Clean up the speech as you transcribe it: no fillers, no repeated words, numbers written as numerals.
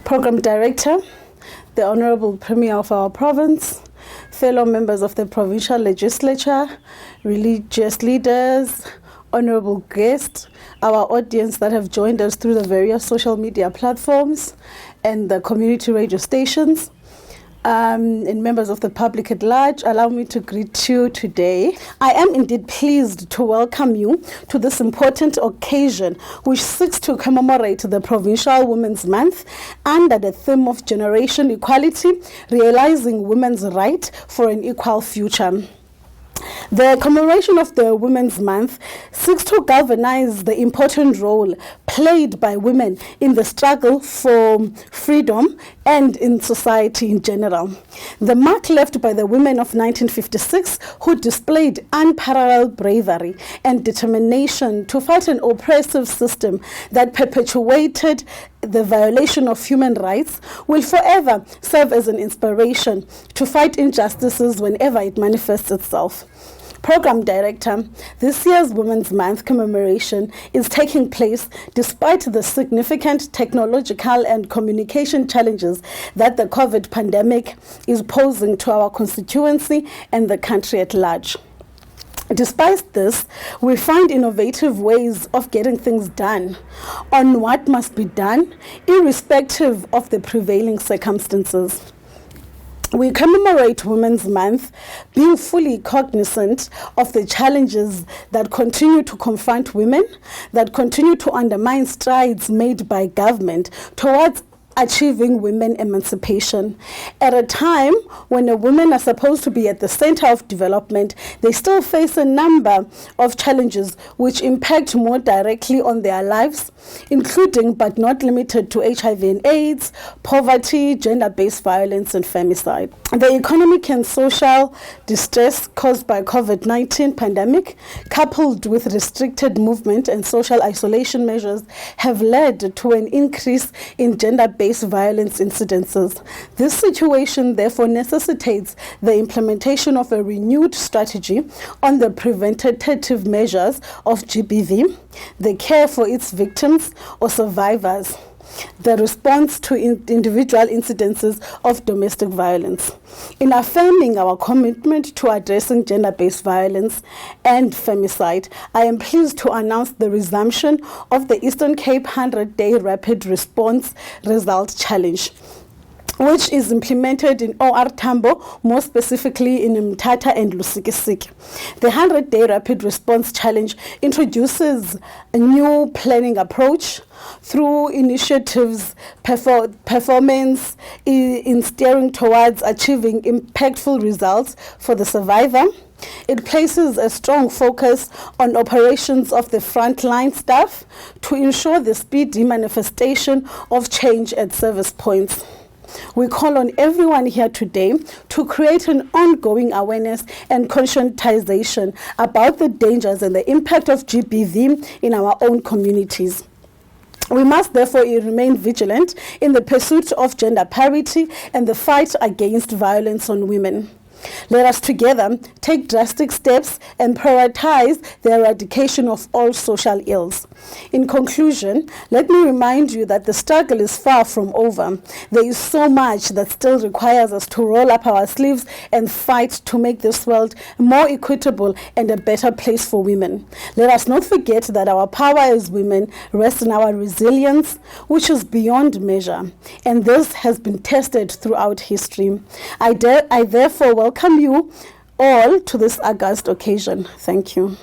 Program Director, the Honorable Premier of our province, fellow members of the provincial legislature, religious leaders, honorable guests, our audience that have joined us through the various social media platforms and the community radio stations, and members of the public at large, allow me to greet you today. I am indeed pleased to welcome you to this important occasion which seeks to commemorate the Provincial Women's Month under the theme of Generation Equality, realizing women's right for an equal future. The commemoration of the Women's Month seeks to galvanize the important role played by women in the struggle for freedom and in society in general. The mark left by the women of 1956 who displayed unparalleled bravery and determination to fight an oppressive system that perpetuated the violation of human rights will forever serve as an inspiration to fight injustices whenever it manifests itself. Program Director, this year's Women's Month commemoration is taking place despite the significant technological and communication challenges that the COVID pandemic is posing to our constituency and the country at large. Despite this, we find innovative ways of getting things done on what must be done, irrespective of the prevailing circumstances. We commemorate Women's Month being fully cognizant of the challenges that continue to confront women, that continue to undermine strides made by government towards achieving women emancipation. At a time when the women are supposed to be at the center of development, they still face a number of challenges which impact more directly on their lives, including but not limited to HIV and AIDS, poverty, gender-based violence, and femicide. The economic and social distress caused by COVID-19 pandemic, coupled with restricted movement and social isolation measures, have led to an increase in gender-based violence incidences. This situation therefore necessitates the implementation of a renewed strategy on the preventative measures of GBV, the care for its victims or survivors, the response to individual incidences of domestic violence. In affirming our commitment to addressing gender-based violence and femicide, I am pleased to announce the resumption of the Eastern Cape 100-Day Rapid Response Result Challenge, which is implemented in OR Tambo, more specifically in Mthatha and Lusikisiki. The 100-Day Rapid Response Challenge introduces a new planning approach through initiatives, performance in steering towards achieving impactful results for the survivor. It places a strong focus on operations of the frontline staff to ensure the speedy manifestation of change at service points. We call on everyone here today to create an ongoing awareness and conscientization about the dangers and the impact of GBV in our own communities. We must therefore remain vigilant in the pursuit of gender parity and the fight against violence on women. Let us together take drastic steps and prioritize the eradication of all social ills. In conclusion, let me remind you that the struggle is far from over. There is so much that still requires us to roll up our sleeves and fight to make this world more equitable and a better place for women. Let us not forget that our power as women rests in our resilience, which is beyond measure, and this has been tested throughout history. I therefore welcome you all to this august occasion. Thank you.